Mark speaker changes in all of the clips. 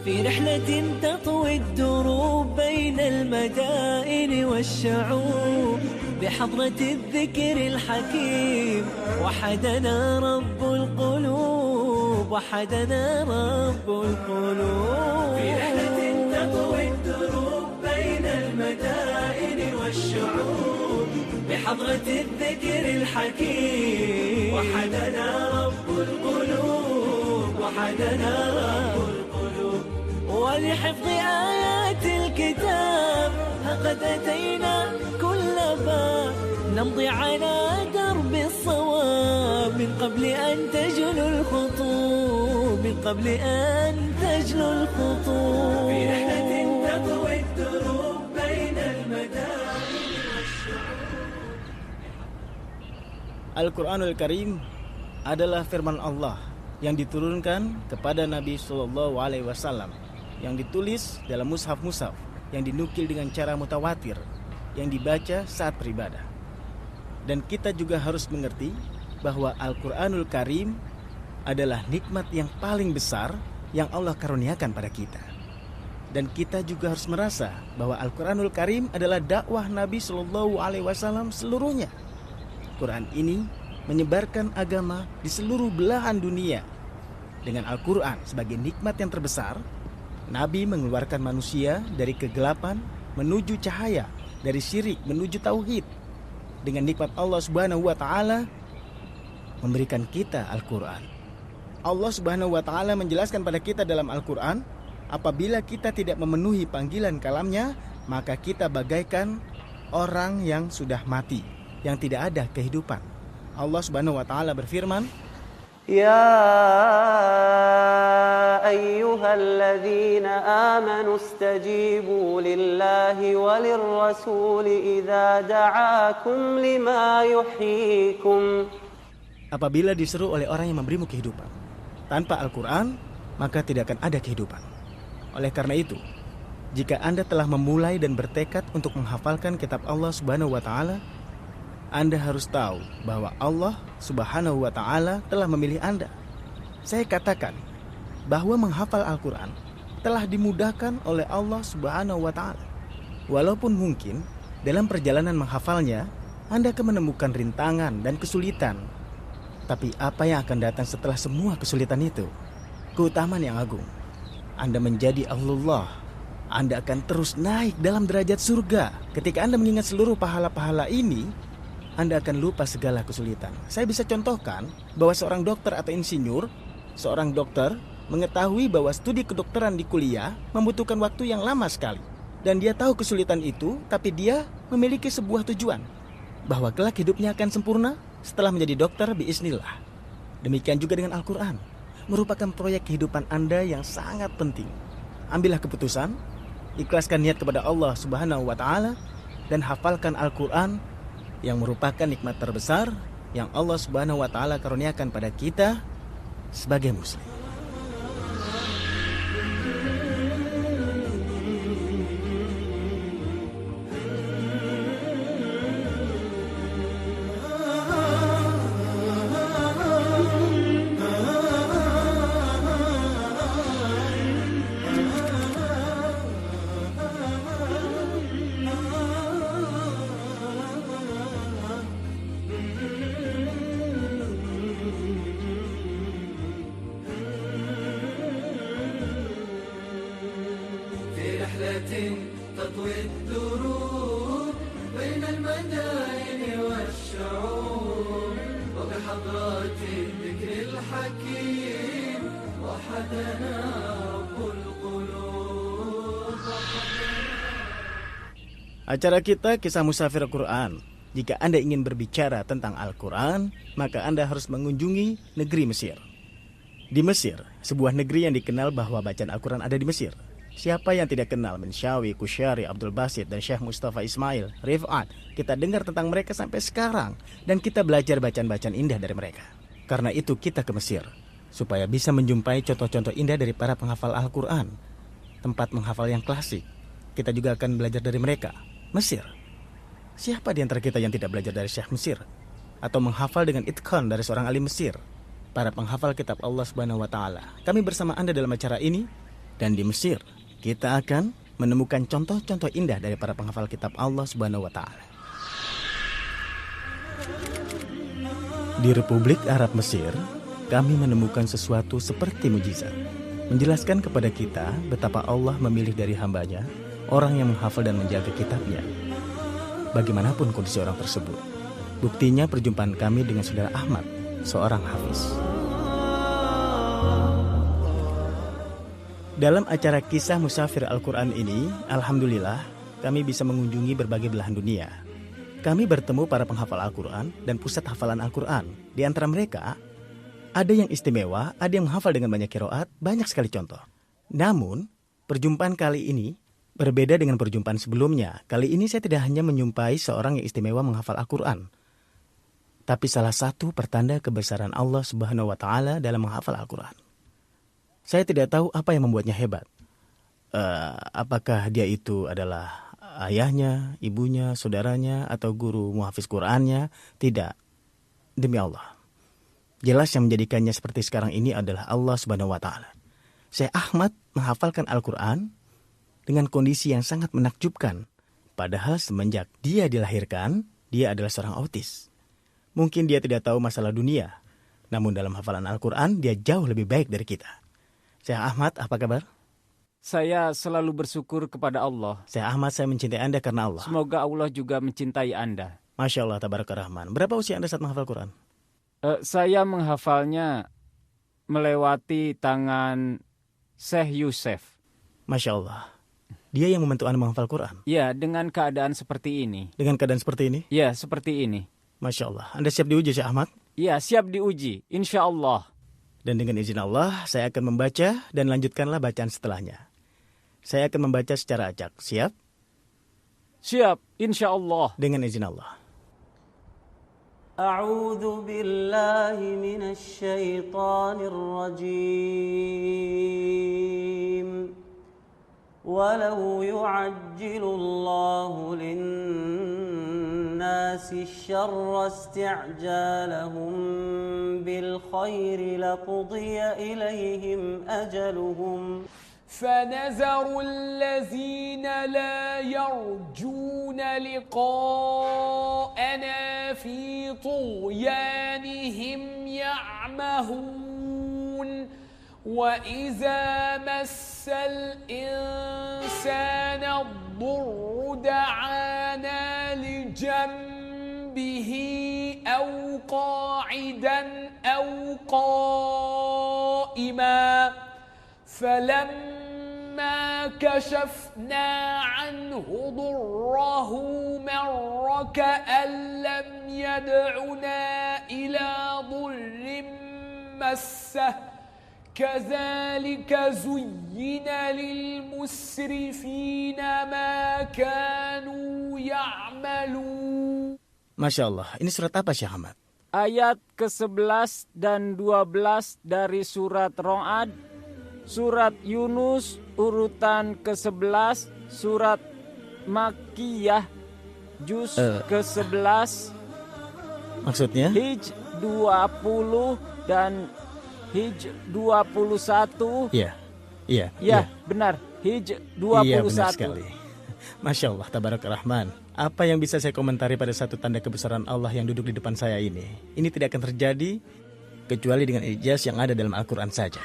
Speaker 1: في رحلة تطوي الدروب بين المدائن والشعوب بحضرة الذكر الحكيم وحدنا رب القلوب وحدنا رب القلوب في رحلة تطوي الدروب بين المدائن والشعوب بحضرة الذكر الحكيم وحدنا رب القلوب وحدنا رب القلوب ولحفظ آيات الكتاب قد أتينا كل باب نمضي على درب الصواب من قبل أن تجلو الخطوب من قبل أن تجلو الخطوب في رحلة تطوي الدروب بين المدائن والشعوب.
Speaker 2: Al-Quranul Karim adalah firman Allah yang diturunkan kepada Nabi Sallallahu Alaihi Wasallam, yang ditulis dalam mushaf-mushaf, yang dinukil dengan cara mutawatir, yang dibaca saat beribadah. Dan kita juga harus mengerti bahwa Al-Quranul Karim adalah nikmat yang paling besar yang Allah karuniakan pada kita. Dan kita juga harus merasa bahwa Al-Quranul Karim adalah dakwah Nabi Sallallahu Alaihi Wasallam seluruhnya. Quran ini menyebarkan agama di seluruh belahan dunia. Dengan Al-Quran sebagai nikmat yang terbesar, Nabi mengeluarkan manusia dari kegelapan menuju cahaya, dari syirik menuju tauhid. Dengan nikmat Allah Subhanahu wa taala memberikan kita Al-Quran. Allah Subhanahu wa taala menjelaskan pada kita dalam Al-Quran, apabila kita tidak memenuhi panggilan kalamnya, maka kita bagaikan orang yang sudah mati, yang tidak ada kehidupan. Allah Subhanahu wa taala berfirman,
Speaker 3: يا أيها الذين آمنوا استجيبوا لله وللرسول إذا دعاكم لما يحييكم.
Speaker 2: apabila diseru oleh orang yang memberimu kehidupan. Tanpa Al-Quran, maka tidak akan ada kehidupan. Oleh karena itu, jika Anda telah memulai dan bertekad untuk menghafalkan kitab Allah Subhanahu wa taala, Anda harus tahu bahwa Allah Subhanahu wa taala telah memilih Anda. Saya katakan bahwa menghafal Al-Quran telah dimudahkan oleh Allah Subhanahu wa taala. Walaupun mungkin dalam perjalanan menghafalnya Anda akan menemukan rintangan dan kesulitan. Tapi apa yang akan datang setelah semua kesulitan itu? Keutamaan yang agung. Anda menjadi ahlullah. Anda akan terus naik dalam derajat surga. Ketika Anda mengingat seluruh pahala-pahala ini, Anda akan lupa segala kesulitan. Saya bisa contohkan bahwa seorang dokter atau insinyur, seorang dokter mengetahui bahwa studi kedokteran di kuliah membutuhkan waktu yang lama sekali. Dan dia tahu kesulitan itu, tapi dia memiliki sebuah tujuan, bahwa kelak hidupnya akan sempurna setelah menjadi dokter biiznillah. Demikian juga dengan Al-Quran, merupakan proyek kehidupan Anda yang sangat penting. Ambillah keputusan, ikhlaskan niat kepada Allah Subhanahu wa taala, dan hafalkan Al-Quran yang merupakan nikmat terbesar yang Allah Subhanahu wa taala karuniakan pada kita sebagai muslim.
Speaker 1: تطوي الدروب بين المدائن والشعوب وبحضرات الذكر الحكيم وحدنا رب القلوب.
Speaker 2: Acara kita Kisah Musafir Al-Quran. Jika Anda ingin berbicara tentang Al-Quran, maka Anda harus mengunjungi negeri Mesir. Di Mesir, sebuah negeri yang dikenal bahwa bacaan Al-Quran ada di Mesir. Siapa yang tidak kenal Menshawi, Kusyari, Abdul Basit, dan Syekh Mustafa Ismail, Rifat? Kita dengar tentang mereka sampai sekarang, dan kita belajar bacaan-bacaan indah dari mereka. Karena itu kita ke Mesir, supaya bisa menjumpai contoh-contoh indah dari para penghafal Al-Quran. Tempat menghafal yang klasik. Kita juga akan belajar dari mereka. Mesir. Siapa di antara kita yang tidak belajar dari Syekh Mesir? Atau menghafal dengan itqan dari seorang alim Mesir? Para penghafal kitab Allah Subhanahu wa taala. Kami bersama Anda dalam acara ini Dan di Mesir, kita akan menemukan contoh-contoh indah dari para penghafal kitab Allah Subhanahu wa Ta'ala. Di Republik Arab Mesir, kami menemukan sesuatu seperti mujizat, menjelaskan kepada kita betapa Allah memilih dari hambanya orang yang menghafal dan menjaga kitabnya. Bagaimanapun kondisi orang tersebut, buktinya perjumpaan kami dengan saudara Ahmad, seorang hafiz. Dalam acara kisah musafir Al-Quran ini, alhamdulillah kami bisa mengunjungi berbagai belahan dunia. Kami bertemu para penghafal Al-Quran dan pusat hafalan Al-Quran. Di antara mereka, ada yang istimewa, ada yang menghafal dengan banyak qiraat, banyak sekali contoh. Namun, perjumpaan kali ini berbeda dengan perjumpaan sebelumnya. Kali ini saya tidak hanya menyumpai seorang yang istimewa menghafal Al-Quran, tapi salah satu pertanda kebesaran Allah Subhanahu wa Ta'ala dalam menghafal Al-Quran. Saya tidak tahu apa yang membuatnya hebat. Apakah dia itu adalah ayahnya, ibunya, saudaranya, atau guru muhafiz Qur'annya? Tidak. Demi Allah, jelas yang menjadikannya seperti sekarang ini adalah Allah Subhanahu wa Ta'ala. Syekh Ahmad menghafalkan Al-Quran dengan kondisi yang sangat menakjubkan. Padahal semenjak dia dilahirkan, dia adalah seorang autis. Mungkin dia tidak tahu masalah dunia, namun dalam hafalan Al-Quran dia jauh lebih baik dari kita. Syekh Ahmad, apa kabar?
Speaker 4: Saya selalu bersyukur kepada Allah.
Speaker 2: Syekh Ahmad, saya mencintai Anda karena Allah.
Speaker 4: Semoga Allah juga mencintai Anda.
Speaker 2: Masya Allah, tabaraka rahman. Berapa usia Anda saat menghafal Quran?
Speaker 4: Saya menghafalnya melewati tangan Syekh Yusuf.
Speaker 2: Masya Allah. Dia yang membantu Anda menghafal Quran?
Speaker 4: Ya, dengan keadaan seperti ini.
Speaker 2: Dengan keadaan seperti ini?
Speaker 4: Ya, seperti ini.
Speaker 2: Masya Allah. Anda siap diuji, Syekh Ahmad?
Speaker 4: Ya, siap diuji. Insya Allah.
Speaker 2: Dan dengan izin Allah, saya akan membaca dan lanjutkanlah bacaan setelahnya. Saya akan membaca secara acak. Siap?
Speaker 4: Siap, insya Allah.
Speaker 2: Dengan izin Allah.
Speaker 3: أعوذ بالله من الشيطان الرجيم ولو يعجل الله للناس الشر استعجالهم بالخير لقضي إليهم أجلهم
Speaker 5: فنذر الذين لا يرجون لقاءنا في طغيانهم يعمهون وإذا مس الإنسان الضر دعانا لجنبه أو قاعدا أو قائما فلما كشفنا عنه ضره مر كأن لم يدعنا إلى ضر مسه كذلك زين للمسرفين ما كانوا يعملون.
Speaker 2: Masya Allah, ini surat apa Syekh Ahmad?
Speaker 4: Ayat ke-11 dan 12 dari surat Ra'd, surat Yunus urutan ke-11, surat Makkiyah juz ke-11,
Speaker 2: Maksudnya?
Speaker 4: Hijj 20 dan Hijj 21.
Speaker 2: Iya.
Speaker 4: Ya, benar. Hijj 21.
Speaker 2: Iya, benar sekali. Masya Allah, tabaraka rahman. Apa yang bisa saya komentari pada satu tanda kebesaran Allah yang duduk di depan saya ini? Ini tidak akan terjadi kecuali dengan ijaz yang ada dalam Al-Quran saja.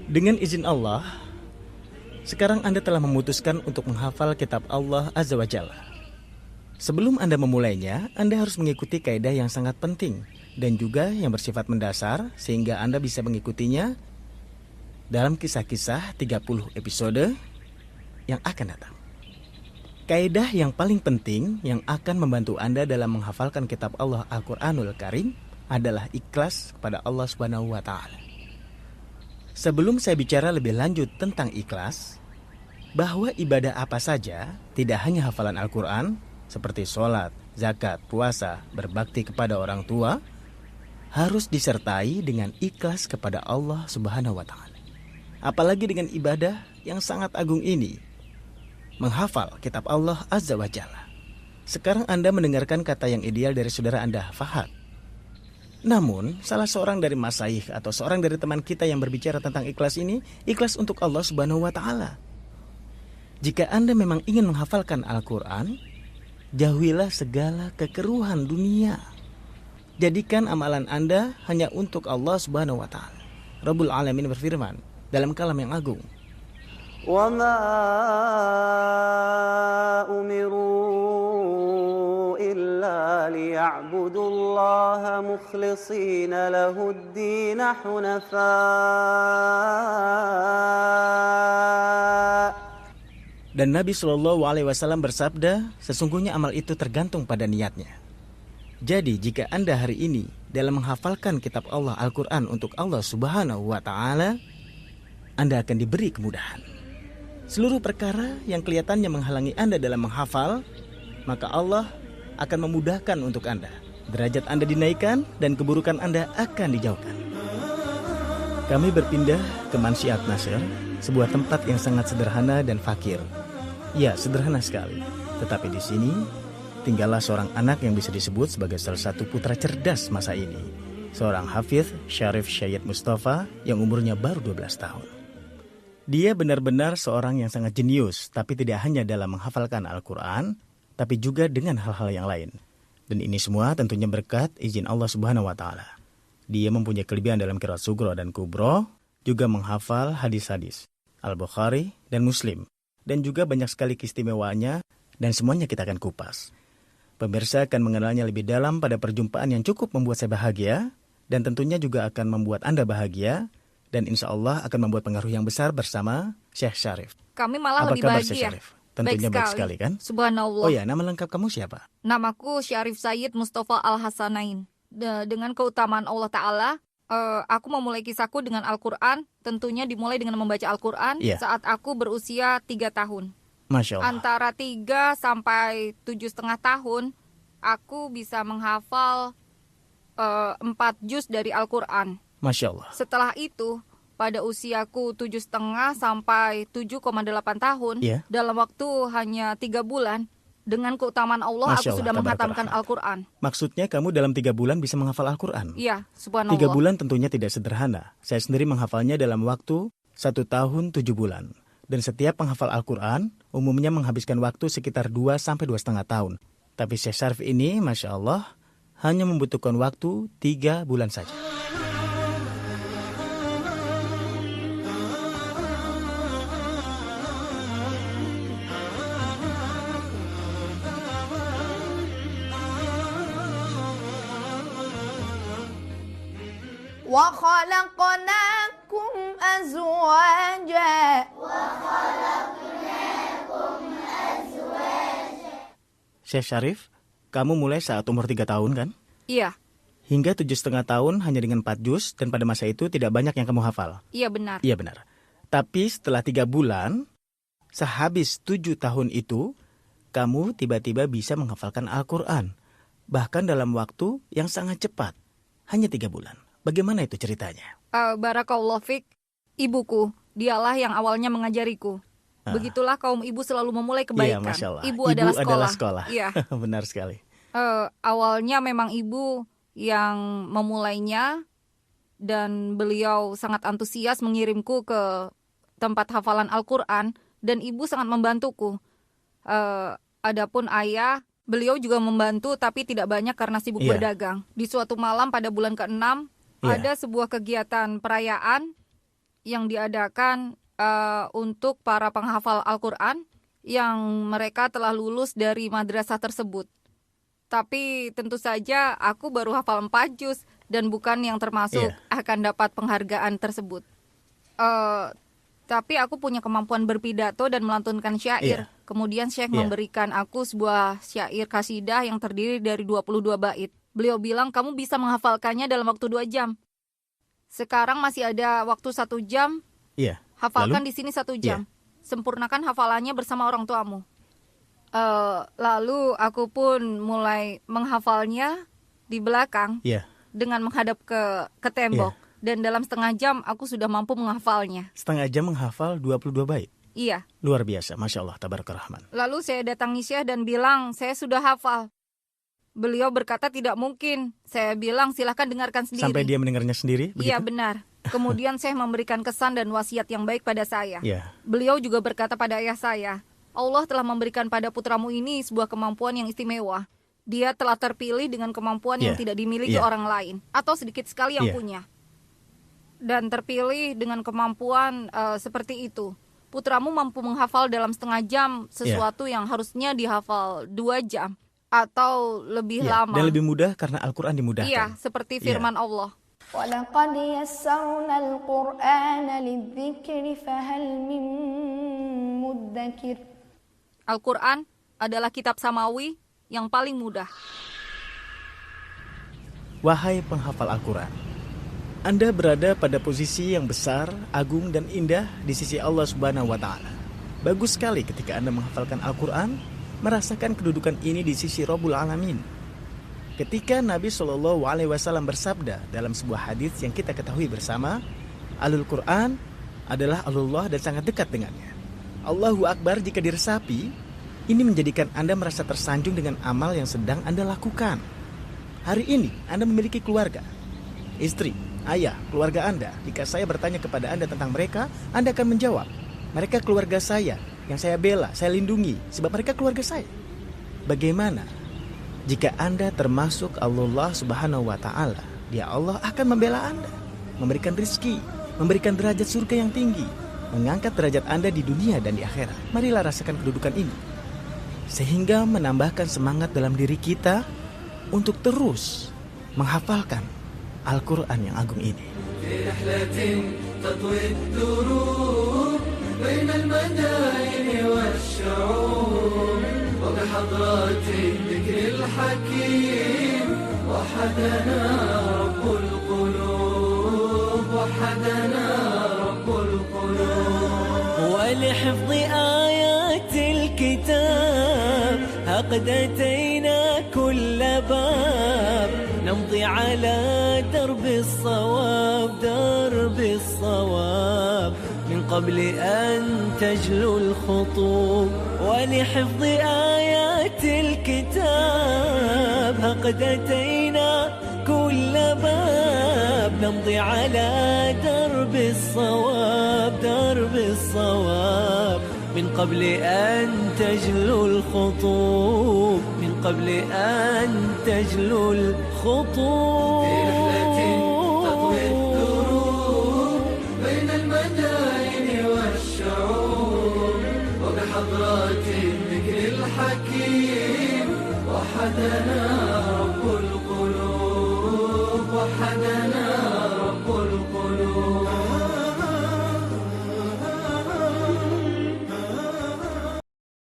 Speaker 2: Dengan izin Allah, sekarang Anda telah memutuskan untuk menghafal kitab Allah Azza wa Jalla. Sebelum Anda memulainya, Anda harus mengikuti kaidah yang sangat penting dan juga yang bersifat mendasar sehingga Anda bisa mengikutinya dalam kisah-kisah 30 episode yang akan datang. Kaidah yang paling penting yang akan membantu Anda dalam menghafalkan kitab Allah Al-Quranul Karim adalah ikhlas kepada Allah Subhanahu wa Ta'ala. Sebelum saya bicara lebih lanjut tentang ikhlas, bahwa ibadah apa saja, tidak hanya hafalan Al-Quran, seperti sholat, zakat, puasa, berbakti kepada orang tua, harus disertai dengan ikhlas kepada Allah Subhanahu wa Ta'ala. Apalagi dengan ibadah yang sangat agung ini, menghafal kitab Allah Azza wa Jalla. Sekarang Anda mendengarkan kata yang ideal dari saudara Anda, Fahad. Namun, salah seorang dari masyayikh atau seorang dari teman kita yang berbicara tentang ikhlas ini, ikhlas untuk Allah Subhanahu wa Ta'ala. Jika Anda memang ingin menghafalkan Al-Quran, jauhilah segala kekeruhan dunia. Jadikan amalan Anda hanya untuk Allah Subhanahu wa Ta'ala. Rabbul Alamin berfirman dalam kalam yang agung,
Speaker 3: وما أمروا إلا ليعبدوا الله مخلصين له الدين حنفاء.
Speaker 2: dan Nabi Shallallahu Alaihi Wasallam bersabda, sesungguhnya amal itu tergantung pada niatnya. Jadi jika Anda hari ini dalam menghafalkan kitab Allah Al-Quran untuk Allah Subhanahu wa Ta'ala, Anda akan diberi kemudahan. Seluruh perkara yang kelihatannya menghalangi Anda dalam menghafal, maka Allah akan memudahkan untuk Anda. Derajat Anda dinaikkan dan keburukan Anda akan dijauhkan. Kami berpindah ke Mansiat Nasr, sebuah tempat yang sangat sederhana dan fakir. Ya, sederhana sekali. Tetapi di sini tinggallah seorang anak yang bisa disebut sebagai salah satu putra cerdas masa ini. Seorang Hafidz Syarif Syed Mustafa yang umurnya baru 12 tahun. Dia benar-benar seorang yang sangat jenius, tapi tidak hanya dalam menghafalkan Al-Quran, tapi juga dengan hal-hal yang lain. Dan ini semua tentunya berkat izin Allah Subhanahu wa Ta'ala. Dia mempunyai kelebihan dalam qiraat Sugro dan Kubro, juga menghafal hadis-hadis Al-Bukhari dan Muslim, dan juga banyak sekali keistimewaannya, dan semuanya kita akan kupas. Pemirsa akan mengenalnya lebih dalam pada perjumpaan yang cukup membuat saya bahagia, dan tentunya juga akan membuat Anda bahagia, dan insya Allah akan membuat pengaruh yang besar bersama Syekh Syarif.
Speaker 6: Kami malah
Speaker 2: Apa
Speaker 6: lebih
Speaker 2: kabar
Speaker 6: bahagia.
Speaker 2: Syekh Syarif? Tentunya baik sekali kan?
Speaker 6: Subhanallah.
Speaker 2: Oh ya, nama lengkap kamu siapa?
Speaker 6: Namaku Syarif Sayyid Mustafa Al-Hasanain. Dengan keutamaan Allah Ta'ala, aku memulai kisahku dengan Al-Quran. Tentunya dimulai dengan membaca Al-Quran saat aku berusia 3 tahun.
Speaker 2: Masya Allah.
Speaker 6: Antara 3 sampai 7,5 tahun, aku bisa menghafal 4 juz dari Al-Quran.
Speaker 2: Masya Allah.
Speaker 6: Setelah itu, pada usiaku 7,5 sampai 7,8 tahun, dalam waktu hanya 3 bulan, dengan keutamaan Allah,
Speaker 2: Masya
Speaker 6: aku sudah
Speaker 2: Allah,
Speaker 6: menghatamkan Al-Quran.
Speaker 2: Maksudnya kamu dalam 3 bulan bisa menghafal Al-Quran?
Speaker 6: Iya, subhanallah.
Speaker 2: 3 bulan tentunya tidak sederhana. Saya sendiri menghafalnya dalam waktu 1 tahun 7 bulan. Dan setiap penghafal Al-Quran umumnya menghabiskan waktu sekitar 2 sampai 2,5 tahun. Tapi Syekh Syarif ini, Masya Allah, hanya membutuhkan waktu 3 bulan saja.
Speaker 7: وَخَلَقْنَاكُمْ أَزْوَاجًا.
Speaker 2: Syekh Syarif, kamu mulai saat umur 3 tahun kan?
Speaker 6: Iya.
Speaker 2: Hingga 7,5 tahun hanya dengan 4 juz, dan pada masa itu tidak banyak yang kamu hafal.
Speaker 6: Iya benar.
Speaker 2: Iya benar. Tapi setelah 3 bulan, sehabis 7 tahun itu, kamu tiba-tiba bisa menghafalkan Al-Quran. Bahkan dalam waktu yang sangat cepat. Hanya 3 bulan. Bagaimana itu ceritanya?
Speaker 6: Barakallahu fik. Ibuku, dialah yang awalnya mengajariku. Begitulah kaum ibu selalu memulai kebaikan.
Speaker 2: Iya, Masya Allah.
Speaker 6: Ibu adalah sekolah. Iya.
Speaker 2: Benar sekali.
Speaker 6: Awalnya memang ibu yang memulainya, dan beliau sangat antusias mengirimku ke tempat hafalan Al-Quran, dan ibu sangat membantuku. Adapun ayah, beliau juga membantu tapi tidak banyak karena sibuk berdagang. Di suatu malam pada bulan ke-6, ada sebuah kegiatan perayaan yang diadakan untuk para penghafal Al-Quran yang mereka telah lulus dari madrasah tersebut. Tapi tentu saja aku baru hafal 4 juz dan bukan yang termasuk akan dapat penghargaan tersebut. Tapi aku punya kemampuan berpidato dan melantunkan syair. Kemudian Syekh memberikan aku sebuah syair kasidah yang terdiri dari 22 bait. Beliau bilang, kamu bisa menghafalkannya dalam waktu 2 jam. Sekarang masih ada waktu 1 jam. Hafalkan di sini 1 jam. Sempurnakan hafalannya bersama orang tuamu. Lalu aku pun mulai menghafalnya di belakang dengan menghadap ke tembok. Dan dalam setengah jam aku sudah mampu menghafalnya.
Speaker 2: Setengah jam menghafal 22 bait?
Speaker 6: Iya.
Speaker 2: Luar biasa, Masya Allah, Tabarakallah Rahman.
Speaker 6: Lalu saya datangi Syekh dan bilang, saya sudah hafal. Beliau berkata tidak mungkin. Saya bilang silahkan dengarkan sendiri.
Speaker 2: Sampai dia mendengarnya sendiri?
Speaker 6: Iya
Speaker 2: begitu?
Speaker 6: benar. Kemudian Syekh memberikan kesan dan wasiat yang baik pada saya.
Speaker 2: Ya.
Speaker 6: Beliau juga berkata pada ayah saya, Allah telah memberikan pada putramu ini sebuah kemampuan yang istimewa. Dia telah terpilih dengan kemampuan yang tidak dimiliki orang lain. Atau sedikit sekali yang punya. Dan terpilih dengan kemampuan seperti itu. Putramu mampu menghafal dalam setengah jam sesuatu yang harusnya dihafal 2 jam. Atau lebih lama.
Speaker 2: Dan lebih mudah karena Al-Quran dimudahkan.
Speaker 6: Iya, seperti firman Allah.
Speaker 7: وَلَقَدْ يَسَّرْنَا الْقُرْآنَ لِلذِّكْرِ فَهَلْ مِن مُّدَّكِرٍ.
Speaker 6: Al-Quran adalah kitab samawi yang paling mudah.
Speaker 2: Wahai penghafal Al-Quran, Anda berada pada posisi yang besar, agung dan indah di sisi Allah Subhanahu wa Ta'ala. Bagus sekali ketika Anda menghafalkan Al-Quran, merasakan kedudukan ini di sisi Rabbul Alamin. Ketika Nabi SAW bersabda dalam sebuah hadis yang kita ketahui bersama, Alul Quran adalah Allah dan sangat dekat dengannya. Allahu Akbar jika diresapi, ini menjadikan Anda merasa tersanjung dengan amal yang sedang Anda lakukan. Hari ini Anda memiliki keluarga, istri, ayah, keluarga Anda. Jika saya bertanya kepada Anda tentang mereka, Anda akan menjawab, mereka keluarga saya yang saya bela, saya lindungi, sebab mereka keluarga saya. Bagaimana jika Anda termasuk Allah Subhanahu wa Ta'ala? Dia Allah akan membela Anda, memberikan rezeki, memberikan derajat surga yang tinggi, mengangkat derajat Anda di dunia dan di akhirat. Marilah rasakan kedudukan ini, sehingga menambahkan semangat dalam diri kita untuk terus menghafalkan Al-Quran yang agung ini.
Speaker 1: وبحضرات الذكر الحكيم وحدنا رب القلوب وحدنا رب القلوب ولحفظ آيات الكتاب قد أتينا كل باب نمضي على درب الصواب درب الصواب من قبل أن تجلو الخطوب ولحفظ آيات الكتاب قد أتينا كل باب نمضي على درب الصواب درب الصواب من قبل أن تجلو الخطوب من قبل أن تجلو الخطوب في رحلة تطوي الدروب بين المدائن والشعوب وبحضرات الذكر الحكيم وحدنا رب القلوب وحدنا